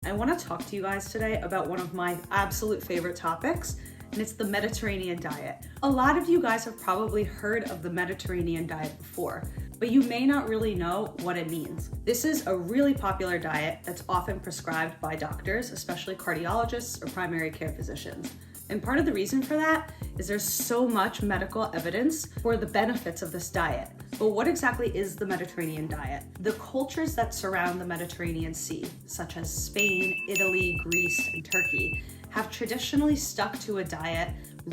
I want to talk to you guys today about one of my absolute favorite topics, and it's the Mediterranean diet. A lot of you guys have probably heard of the Mediterranean diet before, but you may not really know what it means. This is a really popular diet that's often prescribed by doctors, especially cardiologists or primary care physicians. And part of the reason for that is there's so much medical evidence for the benefits of this diet. But what exactly is the Mediterranean diet? The cultures that surround the Mediterranean Sea, such as Spain, Italy, Greece, and Turkey, have traditionally stuck to a diet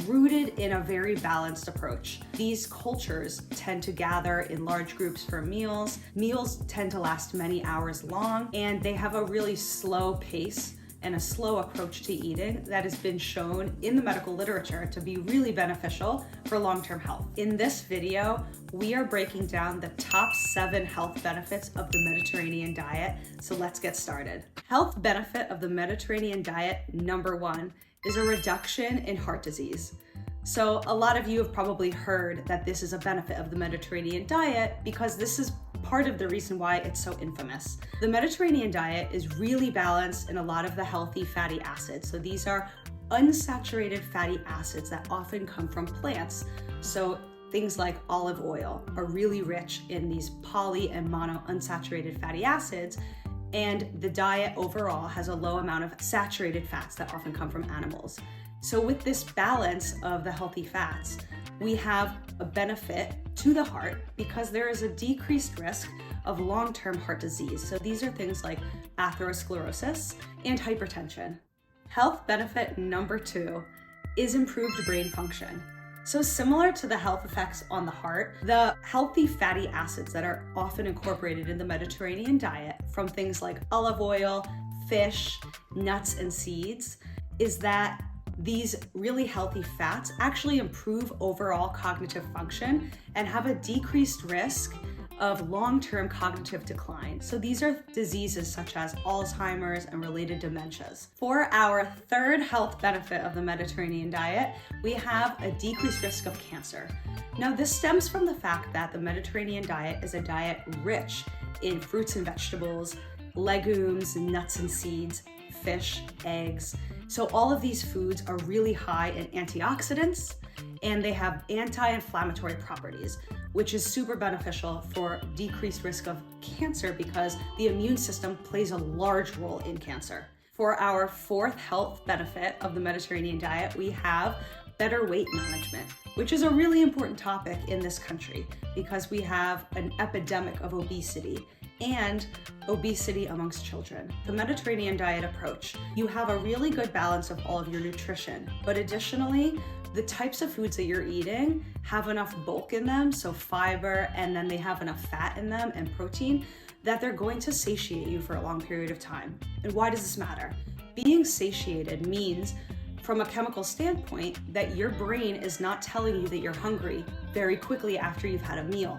rooted in a very balanced approach. These cultures tend to gather in large groups for meals. Meals tend to last many hours long, and they have a really slow pace and a slow approach to eating that has been shown in the medical literature to be really beneficial for long-term health. In this video, we are breaking down the top 7 health benefits of the Mediterranean diet, so let's get started. Health benefit of the Mediterranean diet, number 1, is a reduction in heart disease. So a lot of you have probably heard that this is a benefit of the Mediterranean diet because this is part of the reason why it's so infamous. The Mediterranean diet is really balanced in a lot of the healthy fatty acids. So these are unsaturated fatty acids that often come from plants. So things like olive oil are really rich in these poly and mono unsaturated fatty acids. And the diet overall has a low amount of saturated fats that often come from animals. So with this balance of the healthy fats, we have a benefit to the heart because there is a decreased risk of long-term heart disease. So these are things like atherosclerosis and hypertension. Health benefit number 2 is improved brain function. So similar to the health effects on the heart, the healthy fatty acids that are often incorporated in the Mediterranean diet from things like olive oil, fish, nuts, and seeds is that these really healthy fats actually improve overall cognitive function and have a decreased risk of long-term cognitive decline. So these are diseases such as Alzheimer's and related dementias. For our third health benefit of the Mediterranean diet, we have a decreased risk of cancer. Now this stems from the fact that the Mediterranean diet is a diet rich in fruits and vegetables, legumes, nuts and seeds, fish, eggs. So all of these foods are really high in antioxidants and they have anti-inflammatory properties, which is super beneficial for decreased risk of cancer because the immune system plays a large role in cancer. For our fourth health benefit of the Mediterranean diet, we have better weight management, which is a really important topic in this country because we have an epidemic of obesity and obesity amongst children. The Mediterranean diet approach, you have a really good balance of all of your nutrition, but additionally, the types of foods that you're eating have enough bulk in them, so fiber, and then they have enough fat in them and protein that they're going to satiate you for a long period of time. And why does this matter? Being satiated means, from a chemical standpoint, that your brain is not telling you that you're hungry very quickly after you've had a meal.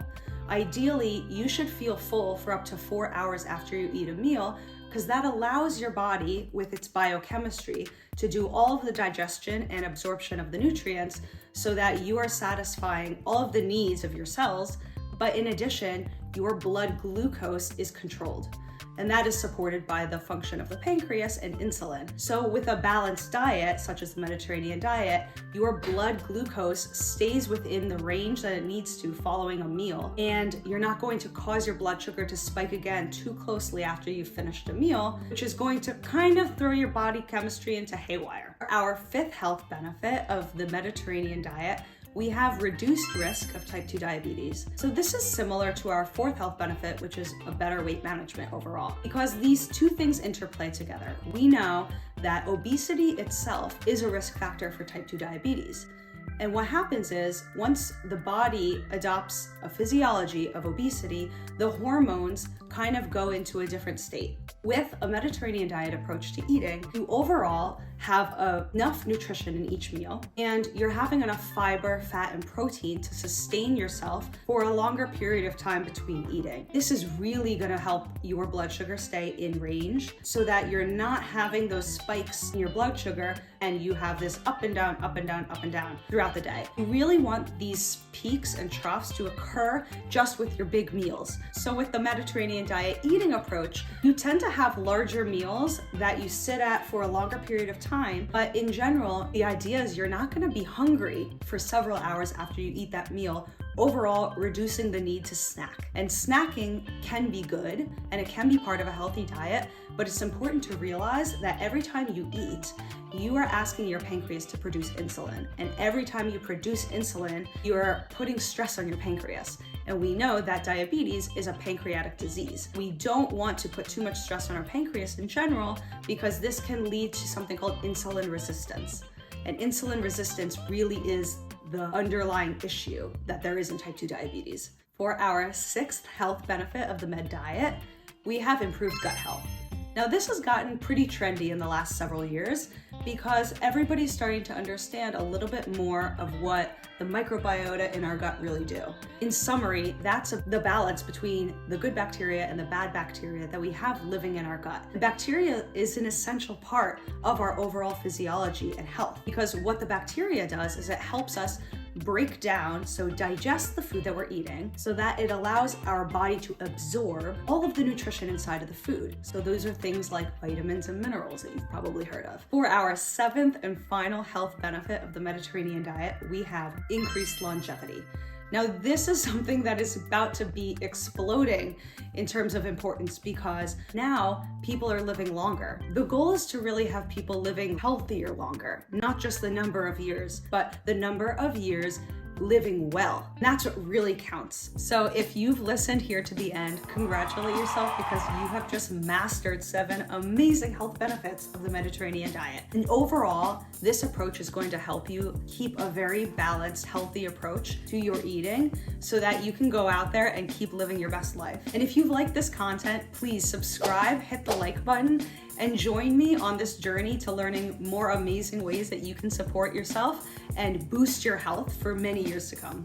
Ideally, you should feel full for up to 4 hours after you eat a meal because that allows your body, with its biochemistry, to do all of the digestion and absorption of the nutrients so that you are satisfying all of the needs of your cells, but in addition, your blood glucose is controlled. And that is supported by the function of the pancreas and insulin. So with a balanced diet, such as the Mediterranean diet, your blood glucose stays within the range that it needs to following a meal, and you're not going to cause your blood sugar to spike again too closely after you've finished a meal, which is going to kind of throw your body chemistry into haywire. Our fifth health benefit of the Mediterranean diet, we have reduced risk of type 2 diabetes. So this is similar to our fourth health benefit, which is a better weight management overall. Because these two things interplay together. We know that obesity itself is a risk factor for type 2 diabetes. And what happens is, once the body adopts a physiology of obesity, the hormones kind of go into a different state. With a Mediterranean diet approach to eating, you overall have enough nutrition in each meal, and you're having enough fiber, fat, and protein to sustain yourself for a longer period of time between eating. This is really gonna help your blood sugar stay in range so that you're not having those spikes in your blood sugar and you have this up and down, up and down, up and down throughout the day. You really want these peaks and troughs to occur just with your big meals. So with the Mediterranean diet eating approach, you tend to have larger meals that you sit at for a longer period of time, but in general, the idea is you're not gonna be hungry for several hours after you eat that meal, overall reducing the need to snack. And snacking can be good and it can be part of a healthy diet, but it's important to realize that every time you eat, you are asking your pancreas to produce insulin. And every time you produce insulin, you are putting stress on your pancreas. And we know that diabetes is a pancreatic disease. We don't want to put too much stress on our pancreas in general because this can lead to something called insulin resistance. And insulin resistance really is the underlying issue that there is in type 2 diabetes. For our sixth health benefit of the Med diet, we have improved gut health. Now, this has gotten pretty trendy in the last several years because everybody's starting to understand a little bit more of what the microbiota in our gut really do. In summary, that's the balance between the good bacteria and the bad bacteria that we have living in our gut. The bacteria is an essential part of our overall physiology and health because what the bacteria does is it helps us break down, so digest the food that we're eating so that it allows our body to absorb all of the nutrition inside of the food. So those are things like vitamins and minerals that you've probably heard of. For our seventh and final health benefit of the Mediterranean diet, we have increased longevity. Now, this is something that is about to be exploding in terms of importance because now people are living longer. The goal is to really have people living healthier longer, not just the number of years, but the number of years living well. That's what really counts. So if you've listened here to the end, congratulate yourself because you have just mastered 7 amazing health benefits of the Mediterranean diet. And overall, this approach is going to help you keep a very balanced, healthy approach to your eating so that you can go out there and keep living your best life. And if you've liked this content, please subscribe, hit the like button, and join me on this journey to learning more amazing ways that you can support yourself and boost your health for many years to come.